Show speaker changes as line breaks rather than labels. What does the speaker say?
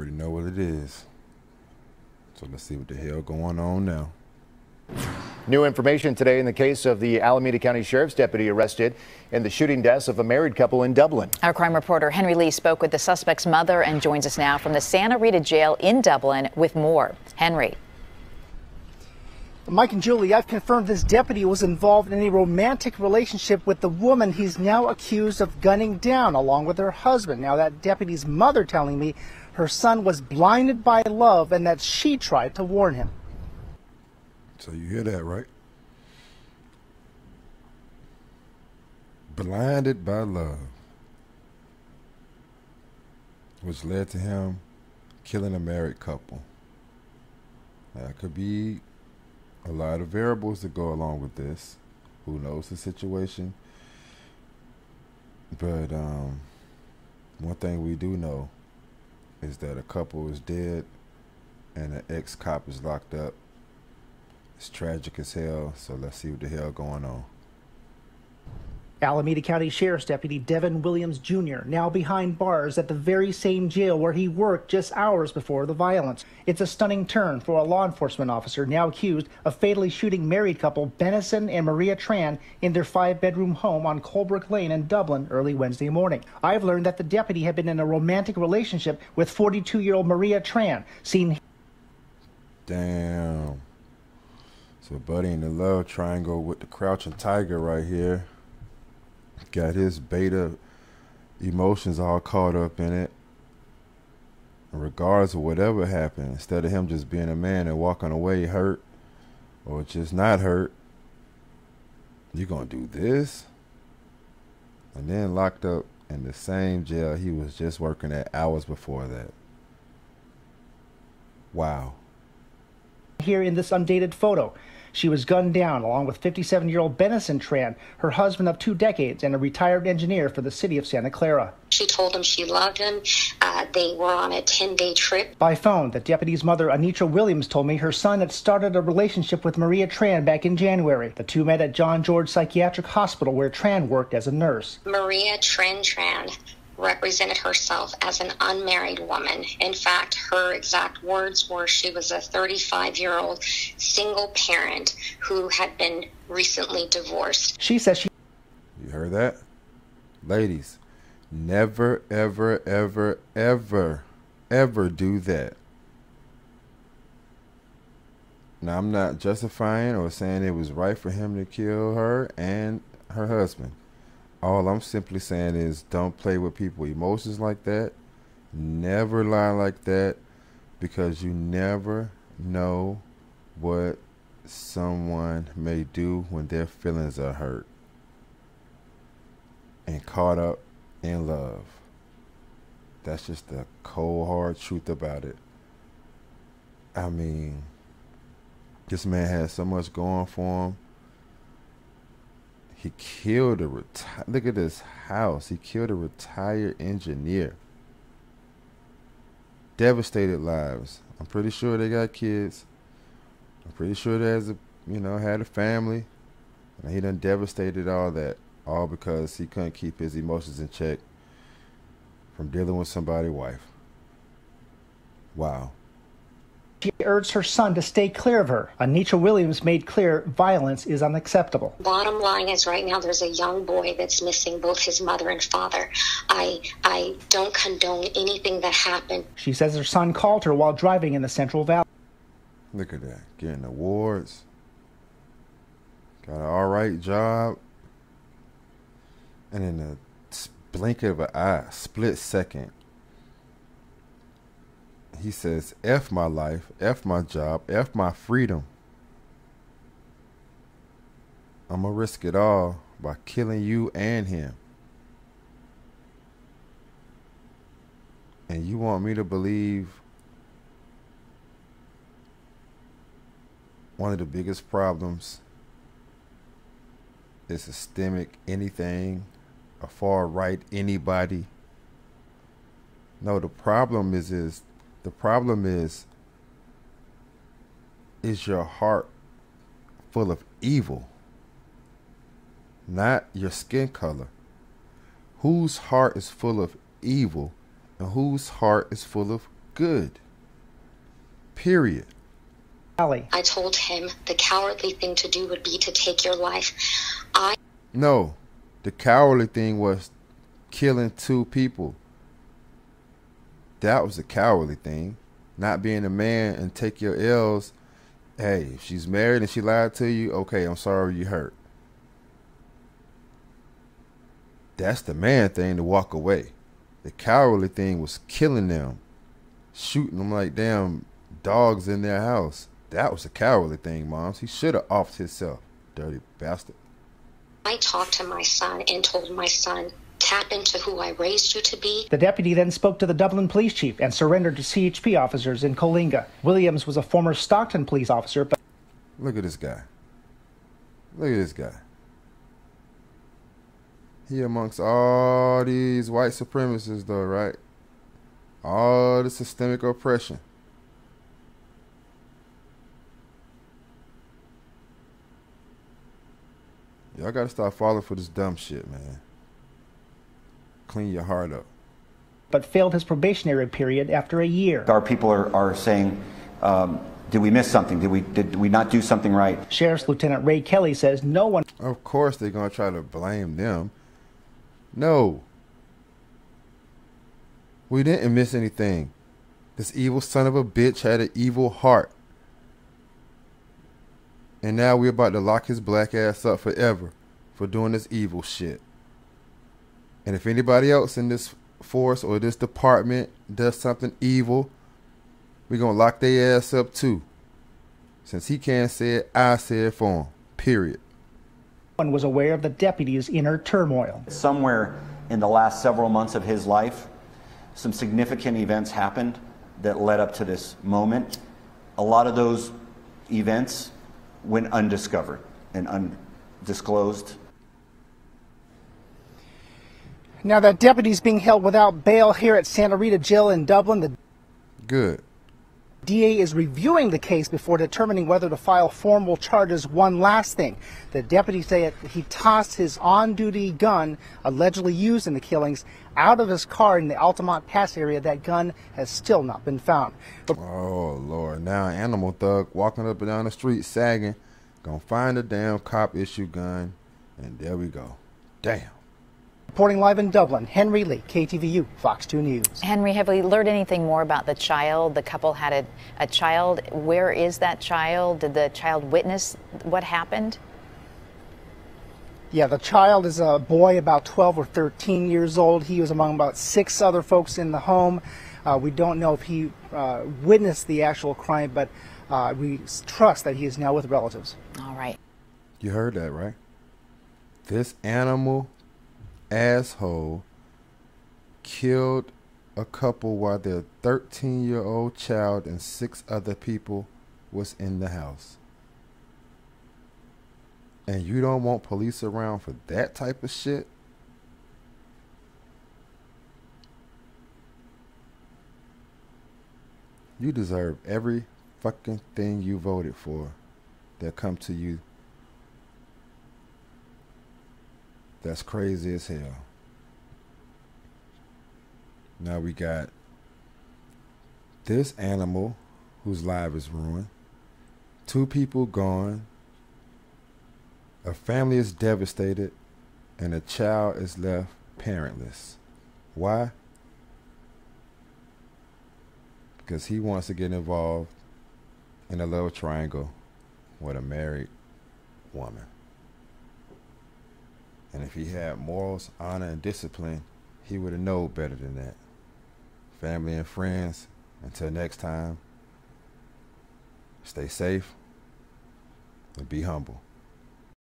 already know what it is. So let's see what the hell going on now.
New information today in the case of the Alameda County Sheriff's deputy arrested in the shooting deaths of a married couple in Dublin.
Our crime reporter Henry Lee spoke with the suspect's mother and joins us now from the Santa Rita jail in Dublin with more. Henry.
Mike and Julie, I've confirmed this deputy was involved in a romantic relationship with the woman he's now accused of gunning down along with her husband. Now, that deputy's mother telling me her son was blinded by love and that she tried to warn him.
So you hear that, right? Blinded by love, which led to him killing a married couple. Now, it could be a lot of variables that go along with this. Who knows the situation? But one thing we do know is that a couple is dead and an ex-cop is locked up. It's tragic as hell, so let's see what the hell going on.
Alameda County Sheriff's Deputy Devin Williams Jr. now behind bars at the very same jail where he worked just hours before the violence. It's a stunning turn for a law enforcement officer now accused of fatally shooting married couple Benison and Maria Tran in their 5-bedroom home on Colebrook Lane in Dublin early Wednesday morning. I've learned that the deputy had been in a romantic relationship with 42-year-old Maria Tran, seen.
Damn. So Buddy in the love triangle with the crouching tiger right here. Got his beta emotions all caught up in it. Regardless of whatever happened, instead of him just being a man and walking away hurt or just not hurt, you gonna do this? And then locked up in the same jail he was just working at hours before that. Wow.
Here in this undated photo, she was gunned down along with 57-year-old Benison Tran, her husband of 2 decades and a retired engineer for the city of Santa Clara.
She told him she loved him. They were on a 10-day trip.
By phone, the deputy's mother, Anitra Williams, told me her son had started a relationship with Maria Tran back in January. The two met at John George Psychiatric Hospital, where Tran worked as a nurse.
Maria Tran represented herself as an unmarried woman. In fact, her exact words were she was a 35-year-old single parent who had been recently divorced.
She says she...
You heard that? Ladies, never, ever, ever, ever, ever do that. Now, I'm not justifying or saying it was right for him to kill her and her husband. All I'm simply saying is don't play with people's emotions like that. Never lie like that, because you never know what someone may do when their feelings are hurt and caught up in love. That's just the cold, hard truth about it. I mean, this man has so much going for him. He killed a look at this house. He killed a retired engineer. Devastated lives. I'm pretty sure they got kids. I'm pretty sure there's had a family. And he done devastated all that. All because he couldn't keep his emotions in check from dealing with somebody's wife. Wow.
She urged her son to stay clear of her. Anitra Williams made clear violence is unacceptable.
Bottom line is right now there's a young boy that's missing both his mother and father. I don't condone anything that happened.
She says her son called her while driving in the Central Valley.
Look at that. Getting awards. Got an all right job. And in a blink of an eye, split second, he says, F my life, F my job, F my freedom. I'm going to risk it all by killing you and him. And you want me to believe one of the biggest problems is systemic anything, a far right anybody? No, the problem is your heart full of evil, not your skin color. Whose heart is full of evil and whose heart is full of good. Period.
I told him the cowardly thing to do would be to take your life.
No, the cowardly thing was killing 2 people. That was the cowardly thing. Not being a man and take your L's. Hey, if she's married and she lied to you, okay, I'm sorry you hurt. That's the man thing, to walk away. The cowardly thing was killing them. Shooting them like damn dogs in their house. That was the cowardly thing, Moms. He should have offed himself. Dirty bastard.
I talked to my son and told my son, tap into who I raised you to be.
The deputy then spoke to the Dublin police chief and surrendered to CHP officers in Coalinga. Williams was a former Stockton police officer. But
look at this guy. Look at this guy. He amongst all these white supremacists, though, right? All the systemic oppression. Y'all gotta start falling for this dumb shit, man. Clean your heart up.
But failed his probationary period after a year.
Our people are saying, did we miss something? Did we not do something right?
Sheriff's Lieutenant Ray Kelly says no one...
Of course they're gonna try to blame them. No. We didn't miss anything. This evil son of a bitch had an evil heart. And now we're about to lock his black ass up forever for doing this evil shit. And if anybody else in this force or this department does something evil, we're going to lock their ass up too. Since he can't say it, I say it for him. Period.
One was aware of the deputy's inner turmoil.
Somewhere in the last several months of his life, some significant events happened that led up to this moment. A lot of those events went undiscovered and undisclosed.
Now that deputy's being held without bail here at Santa Rita Jail in Dublin. The
Good.
DA is reviewing the case before determining whether to file formal charges. One last thing. The deputy said he tossed his on-duty gun, allegedly used in the killings, out of his car in the Altamont Pass area. That gun has still not been found.
Oh, Lord. Now an animal thug walking up and down the street sagging, gonna find a damn cop-issue gun, and there we go. Damn.
Reporting live in Dublin, Henry Lee, KTVU, Fox 2 News.
Henry, have we learned anything more about the child? The couple had a child. Where is that child? Did the child witness what happened?
Yeah, the child is a boy about 12 or 13 years old. He was among about 6 other folks in the home. We don't know if he witnessed the actual crime, but we trust that he is now with relatives.
All right.
You heard that, right? This animal asshole killed a couple while their 13-year-old child and 6 other people was in the house. And you don't want police around for that type of shit? You deserve every fucking thing you voted for that come to you. That's crazy as hell. Now we got this animal whose life is ruined. 2 people gone. A family is devastated. And a child is left parentless. Why? Because he wants to get involved in a love triangle with a married woman. And if he had morals, honor, and discipline, he would have known better than that. Family and friends, until next time, stay safe and be humble.